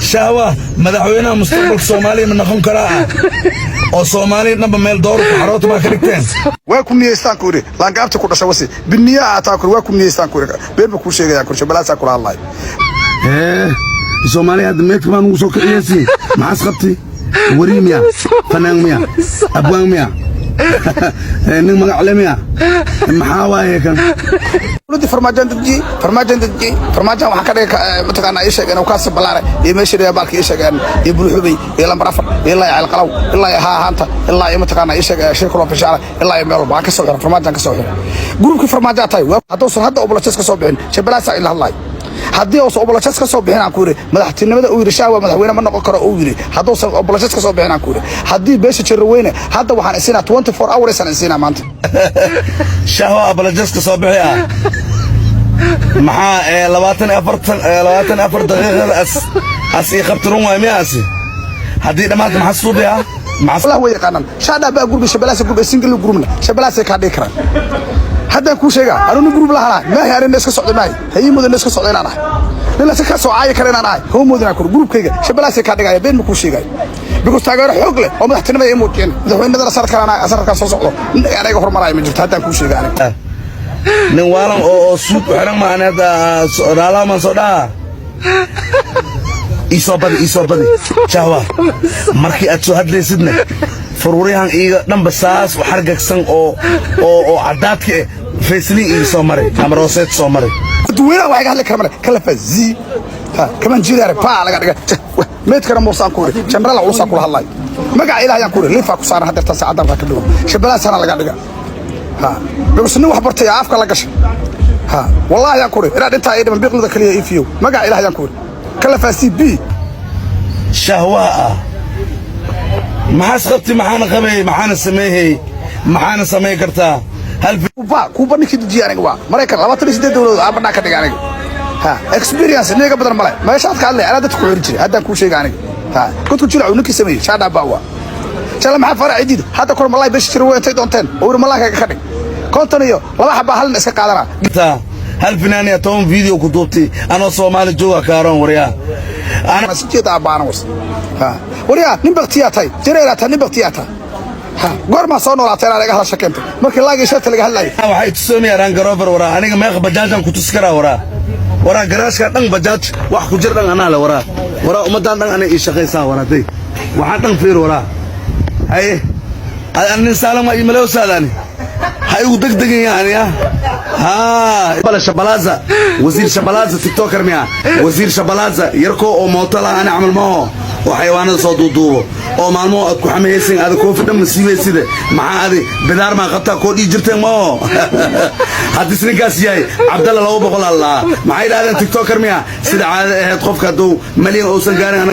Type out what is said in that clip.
شهوة مدحوينا مستقبل الصومالي من نخون كراء او صومالي نبا ميل دور حروت ما كريكتين واكم نيستان كوري لان قابت كو دشوسي بالنيه اتاكل واكم نيستان كوري بيبا كو شيغيا كورشي بلاصا كولا الله الصومالي هاد ميت كمان وسو كيسي ما اسقبتي وريميا فنانميا ابوانميا نين مغعلميا محاوايه كان ولدي فرماجان دجي فرماجان waxa ka dhigay mataqaana ay sheegeen oo kaas balaare iyo meeshii baalkii ay sheegeen iyo bulxubay iyo lambar afar ilaa ay qalqalaw ilaa ha haanta ilaa ay mataqaana ay sheegeen shirkado fashaala ilaa ay meel baa ka soo xiray farmaajan ka soo xiray gruubkii farmaajan tahay hadda soo hadda obolajas ka soo bixin shabalaasa ilaa allah haddii uu soo obolajas ka soo bixin aan ku yiri madaxtinimada uu yiri shaawa madaxweyne ma noqon karo uu yiri haddii soo obolajas ka soo bixin aan ku yiri haddii beesha jirweyne hadda waxaan isinaa 24 hours aan isinaa maanta shaawa obolajas ka soo bixiya maxaa 24 daqiiqada as ii qabtirun waa miyaasi haddii dhamaad maxaa suubiya maxaa way yaqaanan shaada baa gurbi shabalaasa gurbi single gurubna shabalaasa ka dhigi karaan hadda ku sheega anuu gurub la halaa ma haarin iska socdanaay hayimada iska socdanaay lila ka soo caay kareenanaay hoomodina ku gurubkayga shabalaasa ka dhigaya been ma ku sheegay because taageero xoog leh oo madaxtinimada ay muujiyeen madaxweynada la sarkarana asarka soo socdo aniga hormaraay ma jirto hadda ku sheega aniga nin waalan oo suuq xiran ma anada raalaman soo dhaa isobadi shahwa markii aad soo hadlaysidna fururiyahan iiga dhanba saas u xargagsan oo cadaadka faysli ii soo maray ama rooseed soo maray duwayna waxa hadla karmana kala fazi kaman jidaare baa laga dhiga meed kana muusan kuuri general uusan kula hadlay magaca ilaahay aan kuuri lifa ku saaran hadda saacada ka dhigo shabalaasana laga dhiga بس نوح برتي عافك الله قش والله يا كوري إلا أنت أيضا من بيقلد كليه إفيو ما قاعد إله يا كوري كلا فاسي بي شهواء ما حسقتي معانا غبي معانا سميه معانا سميه كرتا هل كوبا نكيد جي أنا جوا مريكا لما تريش دي دولة أبنا كده يعني إكسبيرينس نيجا بدر ملاي ما يشاط كله أنا دتكو يرجع هذا كل شيء يعني كنت تجيل عنك سميه شادا باوا شالا مع فرع جديد هذا كل ملاي بس شروه تيدونتين أور ملاك كده كونتونيو لما حبا هل نسك قادرا هل فنانية توم فيديو كتبتي أنا صومالي جوا كارون وريا أنا سجيت أبانا وس وريا نبغتياتي جريراتها نبغتياتها قرما صونو لا ترى لقى شكنت markii laga shaqo laga hadlay waxay tusoomayaan Range Rover wara aniga meeq bajaajan ku tuskara wara garaaska dhan bajaaj wax ku jir dhan ana la wara umadan dhan ana ii shaqeysaa waraday waxa dhan fiir wara haye أنا سالم أي ملأ سالني هاي ودق يعني بلا شبلازة وزير شبلازة تيك توكر ميا وزير شبلازة يركو أو موطلة أنا أعمل معه وحيوانات صدودو أو معلومة أكو حميسين هذا كوفي دم سيوي سيده مع هذه بدار ما قطع كود يجرتين معه هذا سنكاس جاي عبد الله لو بقول الله معي هذا تيك توكر ميا سيد عاد خوف كدو مليون أو سنجاري